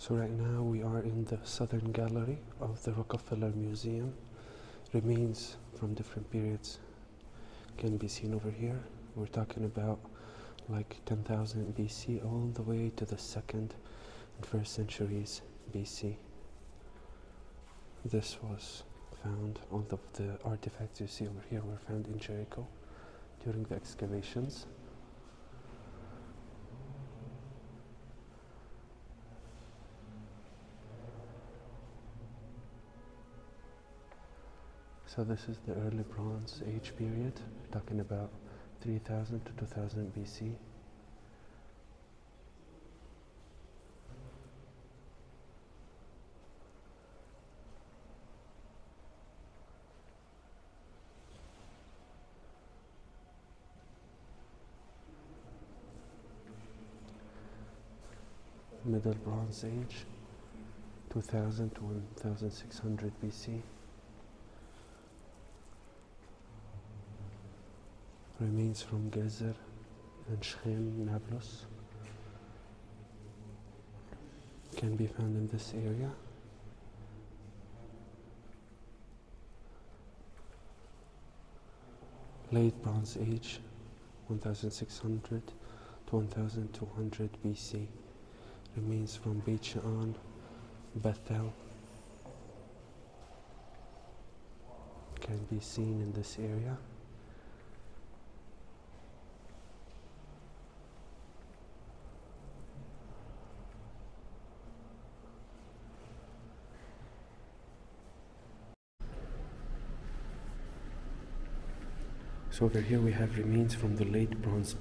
So right now we are in the southern gallery of the Rockefeller Museum. Remains from different periods can be seen over here. We're talking about like 10,000 BC all the way to the 2nd and 1st centuries BC. This was found, all of the artifacts you see over here were found in Jericho during the excavations. So this is the early Bronze Age period, talking about 3000 to 2000 BC. Middle Bronze Age, 2000 to 1600 BC. Remains from Gezer and Shem, Nablus can be found in this area. Late Bronze Age, 1600 to 1200 BC. Remains from Beit Sha'an, Bethel can be seen in this area. So over here we have remains from the late Bronze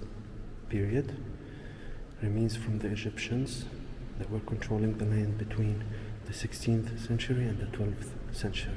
period, remains from the Egyptians that were controlling the land between the 16th century and the 12th century.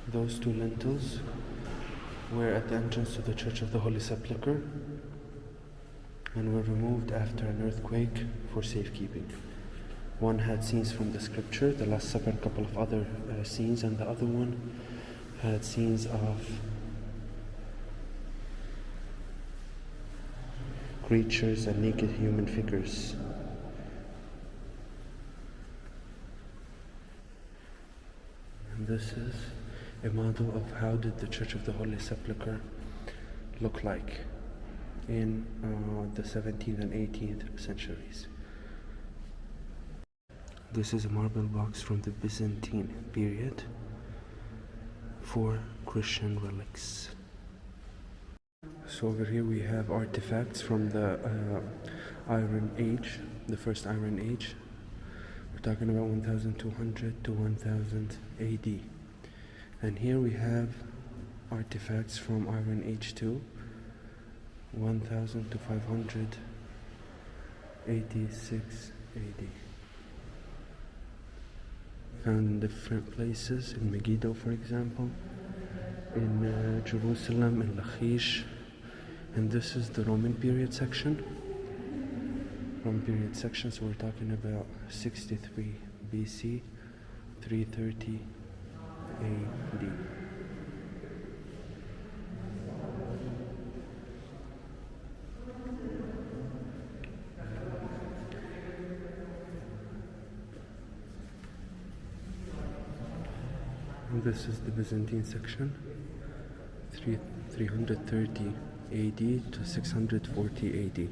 Those two lintels were at the entrance to the Church of the Holy Sepulchre and were removed after an earthquake for safekeeping. One had scenes from the scripture, the Last Supper, and a couple of other scenes, and the other one had scenes of creatures and naked human figures. And this is a model of how did the Church of the Holy Sepulchre look like in the 17th and 18th centuries. This is a marble box from the Byzantine period for Christian relics. So over here we have artifacts from the Iron Age, the first Iron Age. We're talking about 1200 to 1000 AD. And here we have artifacts from Iron Age 2, 1000 to 586 AD. Found in different places, in Megiddo for example, in Jerusalem, in Lachish. And this is the Roman period section. Roman period section, so we're talking about 63 BC, 330 AD. And this is the Byzantine section, 330 AD to 640 AD.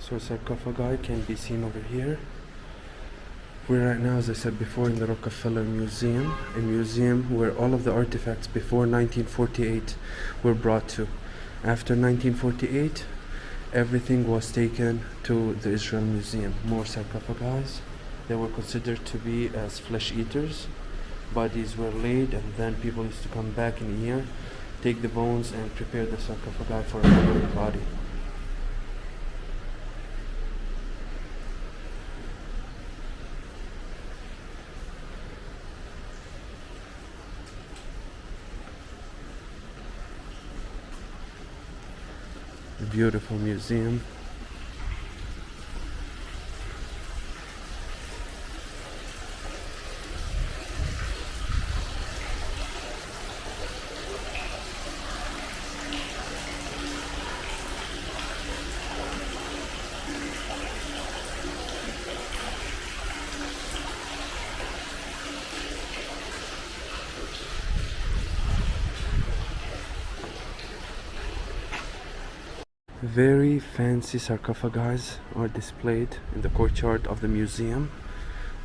So sarcophagi can be seen over here. We're right now, as I said before, in the Rockefeller Museum, a museum where all of the artifacts before 1948 were brought to. After 1948, everything was taken to the Israel Museum. More sarcophagi. They were considered to be as flesh eaters. Bodies were laid, and then people used to come back in a year, take the bones and prepare the sarcophagi for another body. A beautiful museum. Very fancy sarcophagi are displayed in the courtyard of the museum.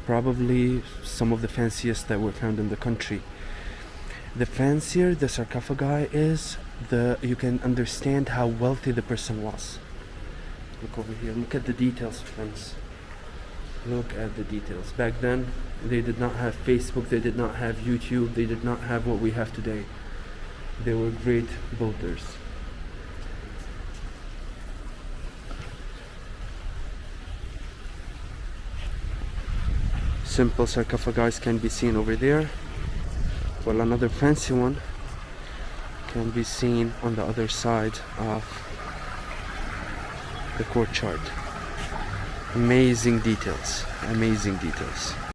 Probably some of the fanciest that were found in the country. The fancier the sarcophagi is, you can understand how wealthy the person was. Look over here. Look at the details, friends. Look at the details. Back then, they did not have Facebook. They did not have YouTube. They did not have what we have today. They were great builders. Simple sarcophagi can be seen over there, while another fancy one can be seen on the other side of the courtyard. Amazing details, amazing details.